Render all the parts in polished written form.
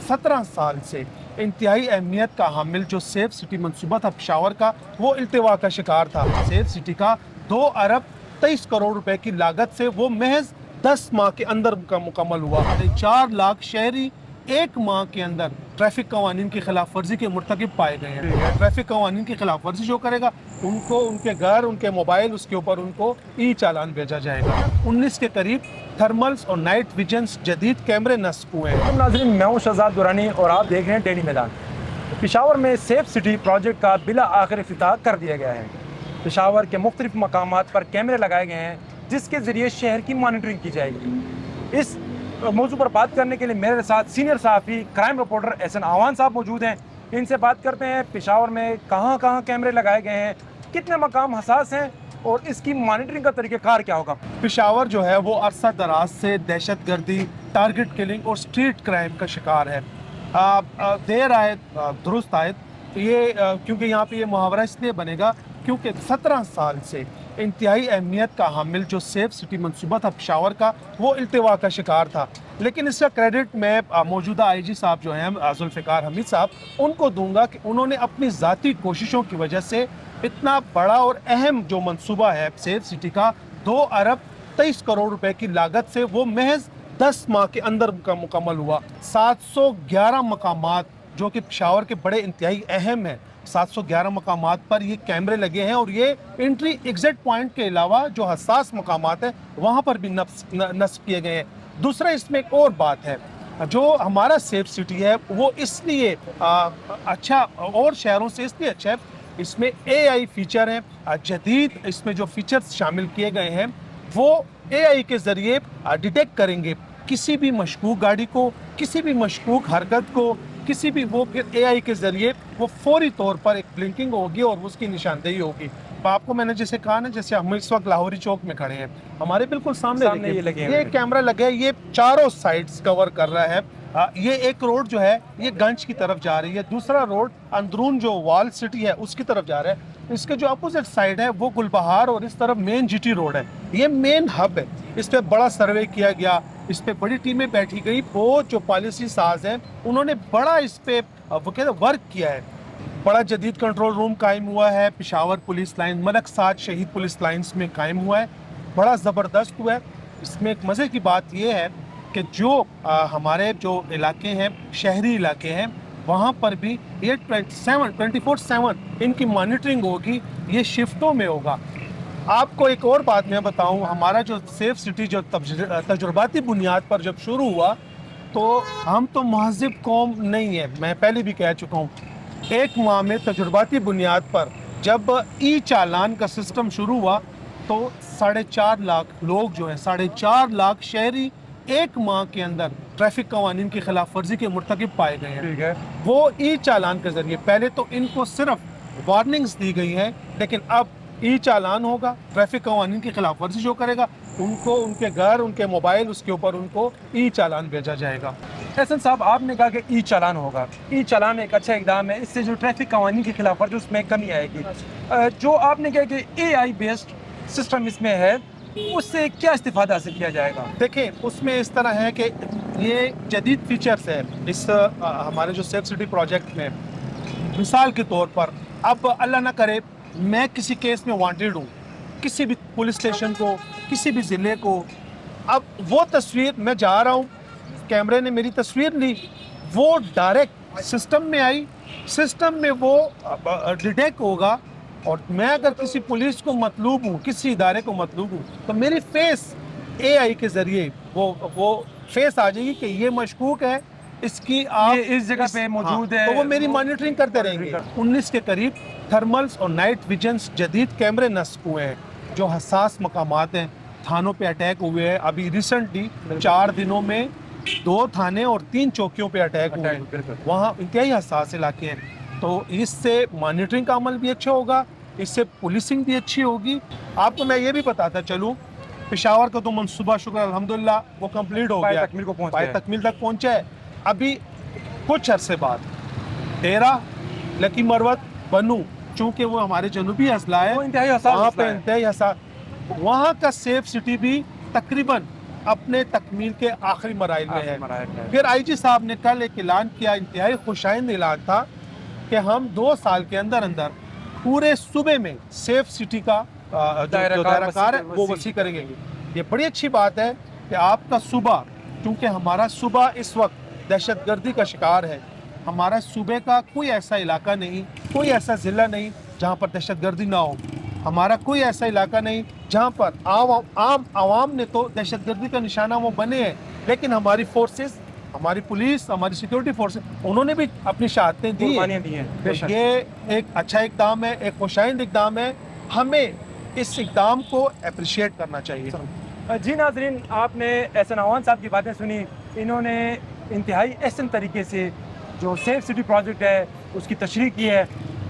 17 साल से इंतहाई अहमियत का हामिल जो सेफ सिटी मंसूबा था पेशावर का, वो इल्तिवा का शिकार था। सेफ सिटी का 2 अरब 23 करोड़ रुपए की लागत से वो महज 10 माह के अंदर मुकम्मल हुआ। 4 लाख शहरी एक माह के अंदर ट्रैफिक कवानीन की खिलाफ वर्जी के मुर्तकिब पाए गए हैं। ट्रैफिक कवानीन की खिलाफ वर्जी जो करेगा उनको उनके घर, उनके मोबाइल, उसके ऊपर उनको ई चालान भेजा जाएगा। 19 के करीब थर्मल्स और नाइट विजन्स जदीद कैमरे नस्ब हुए हैं। नाज़रीन, मैं हूं शहजाद दुरानी और आप देख रहे हैं डेली मैदान। पेशावर में सेफ सिटी प्रोजेक्ट का बिला आखिर इफ्तिताह कर दिया गया है। पेशावर के मुख्तलिफ मकामात पर कैमरे लगाए गए हैं जिसके ज़रिए शहर की मॉनिटरिंग की जाएगी। इस मौजू पर बात करने के लिए मेरे साथ सीनियर सहाफ़ी क्राइम रिपोर्टर एहसन आवान साहब मौजूद हैं। इनसे बात करते हैं पेशावर में कहाँ कहाँ कैमरे लगाए गए हैं, कितने मकाम हसास हैं और इसकी मॉनिटरिंग का तरीक़ाकार क्या होगा। पेशावर जो है वो अरसा दराज से दहशत गर्दी, टारगेट किलिंग और स्ट्रीट क्राइम का शिकार है। देर आए दुरुस्त आए, ये क्योंकि यहाँ पे ये मुहावरा इसलिए बनेगा क्योंकि 17 साल से इंतहाई अहमियत का हामिल जो सेफ सिटी मंसूबा था पेशावर का, वो इल्तिवा का शिकार था। लेकिन इसका क्रेडिट मैं मौजूदा आईजी साहब जो हैं जुल्फ़िकार हमीद साहब, उनको दूंगा कि उन्होंने अपनी ज़ाती कोशिशों की वजह से इतना बड़ा और अहम जो मंसूबा है सेफ सिटी का 2 अरब 23 करोड़ रुपए की लागत से वो महज 10 माह के अंदर मुकम्मल हुआ। 711 मकामात जो कि पेशावर के बड़े इंतहाई अहम हैं, 711 मकामात पर ये कैमरे लगे हैं और ये एंट्री एग्जिट पॉइंट के अलावा जो हसास मकामात हैं वहाँ पर भी नस्ब किए गए हैं। दूसरा इसमें एक और बात है, जो हमारा सेफ सिटी है वो इसलिए अच्छा और शहरों से इसलिए अच्छा है, इसमें AI फीचर हैं जदीद। इसमें जो फीचर्स शामिल किए गए हैं वो AI के ज़रिए डिटेक्ट करेंगे किसी भी मशकूक गाड़ी को, किसी भी मशकूक हरकत को, किसी भी वो फिर AI के ज़रिए वो फौरी तौर पर एक ब्लिंकिंग होगी और उसकी निशानदेही होगी। तो आपको मैंने जैसे कहा ना, जैसे हम इस वक्त लाहौरी चौक में खड़े हैं, हमारे बिल्कुल सामने ये कैमरा लगे है, ये चारों साइड्स कवर कर रहा है। ये एक रोड जो है ये गंज की तरफ जा रही है, दूसरा रोड अंदरून जो वॉल सिटी है उसकी तरफ जा रहा है। इसके जो अपोजिट साइड है वो गुलबहार और इस तरफ मेन GT रोड है। ये मेन हब है, इस पर बड़ा सर्वे किया गया, इस पे बड़ी टीमें बैठी गई। वो जो पॉलिसी साज हैं उन्होंने बड़ा इस पे वो कहते वर्क किया है। बड़ा जदीद कंट्रोल रूम कायम हुआ है पेशावर पुलिस लाइन, मलक साद शहीद पुलिस लाइन्स में कायम हुआ है, बड़ा ज़बरदस्त हुआ है। इसमें एक मज़े की बात ये है कि जो हमारे जो इलाके हैं, शहरी इलाके हैं, वहाँ पर भी ये 24/7 इनकी मॉनिटरिंग होगी, ये शिफ्टों में होगा। आपको एक और बात मैं बताऊं, हमारा जो सेफ सिटी जो तजुर्बाती बुनियाद पर जब शुरू हुआ तो हम तो महज़िब कौम नहीं है, मैं पहले भी कह चुका हूँ। एक माह में तजुर्बाती बुनियाद पर जब ई चालान का सिस्टम शुरू हुआ तो 4.5 लाख लोग जो हैं, 4.5 लाख शहरी एक माह के अंदर ट्रैफिक कवानीन की खिलाफ वर्जी के मुर्तकिब पाए गए हैं। ठीक है, वो ई चालान के ज़रिए पहले तो इनको सिर्फ वार्निंग्स दी गई हैं, लेकिन अब ई चालान होगा। ट्रैफिक कवानीन की खिलाफ वर्जी जो करेगा उनको उनके घर, उनके मोबाइल, उसके ऊपर उनको ई चालान भेजा जाएगा। एहसन साहब, आपने कहा कि ई चालान होगा। ई चालान एक अच्छा इकदाम है, इससे जो ट्रैफिक कवानीन की खिलाफ वर्जी उसमें कमी आएगी। जो आपने कहा कि AI बेस्ड सिस्टम इसमें है, उससे क्या इस्तिफादा हासिल किया जाएगा? देखिए, उसमें इस तरह है कि ये जदीद फीचर्स है इस हमारे जो सेफ सिटी प्रोजेक्ट में। मिसाल के तौर पर अब अल्लाह ना करे मैं किसी केस में वांटेड हूँ, किसी भी पुलिस स्टेशन को, किसी भी ज़िले को, अब वो तस्वीर मैं जा रहा हूँ, कैमरे ने मेरी तस्वीर ली, वो डायरेक्ट सिस्टम में आई, सिस्टम में वो डिटेक्ट होगा और मैं अगर किसी पुलिस को मतलूब हूँ, किसी इदारे को मतलूब हूँ, तो मेरी फेस AI के ज़रिए वो फेस आ जाएगी कि ये मशकूक है, इसकी आप इस जगह पे मौजूद है, तो वो मेरी मॉनिटरिंग करते रहेंगे। 19 के करीब थर्मल्स और नाइट विजन्स जदीद कैमरे नस्ब हुए हैं जो हसास मकामात हैं। थानों पे अटैक हुए हैं, अभी रिसेंटली 4 दिनों में 2 थाने और 3 चौकियों पे अटैक हुए हैं, वहाँ इंतहाई हसास इलाके हैं। तो इससे मॉनिटरिंग का अमल भी अच्छा होगा, इससे पुलिसिंग भी अच्छी होगी। आपको मैं ये भी बताता चलूँ, पेशावर का तो मंसूबा शुक्र अल्हम्दुलिल्लाह वो कंप्लीट हो गया, तकमील तक पहुँचा है। अभी कुछ अरसे बाद डेरा, लकी मरवत, बनू, चूँकि वो हमारे जनूबी अजला है, वहाँ पे इंतहाई हसास, वहाँ का सेफ सिटी भी तकरीबन अपने तकमील के आखिरी मराइल में है। मराहल में है। फिर आईजी साहब ने कल एक ऐलान किया, इंतहाई खुशाइंद ऐलान था कि हम 2 साल के अंदर अंदर पूरे सूबे में सेफ सिटी का जो दायरा कार है वो वसी करेंगे। ये बड़ी अच्छी बात है कि आपका सूबा, क्योंकि हमारा सूबा इस वक्त दहशतगर्दी का शिकार है, हमारा सूबे का कोई ऐसा इलाका नहीं, कोई ऐसा ज़िला नहीं जहाँ पर दहशतगर्दी ना हो, हमारा कोई ऐसा इलाका नहीं जहाँ पर आम आवाम ने तो दहशतगर्दी का निशाना वो बने हैं, लेकिन हमारी फोर्सेस, हमारी पुलिस, हमारी सिक्योरिटी फोर्सेस, उन्होंने भी अपनी शहादतें दी कुर्बानियां दी हैं, हैं। बेशक। तो ये एक अच्छा इकदाम है, एक खुशाइंद इकदाम है, हमें इस इकदाम को अप्रिशिएट करना चाहिए। जी नाजरीन, आपने एहसन अवान साहब की बातें सुनी। इन्होंने इंतहाई अहसन तरीके से जो सेफ सिटी प्रोजेक्ट है उसकी तशरीह की है,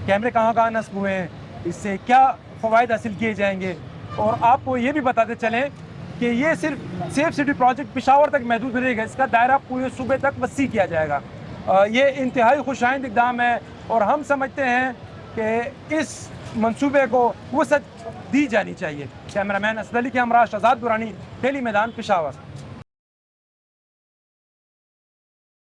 कैमरे कहाँ कहाँ नस्ब हुए हैं, इससे क्या फ़वाइद हासिल किए जाएंगे, और आपको ये भी बताते चलें कि ये सिर्फ सेफ सिटी प्रोजेक्ट पेशावर तक महदूद रहेगा, इसका दायरा पूरे सूबे तक वसी किया जाएगा। ये इंतहाई खुशाइंद इक़दाम है और हम समझते हैं कि इस मंसूबे को वसअत दी जानी चाहिए। कैमरामैन असद अली के हमरा शहजाद दुरानी, डेली मैदान, पेशावर।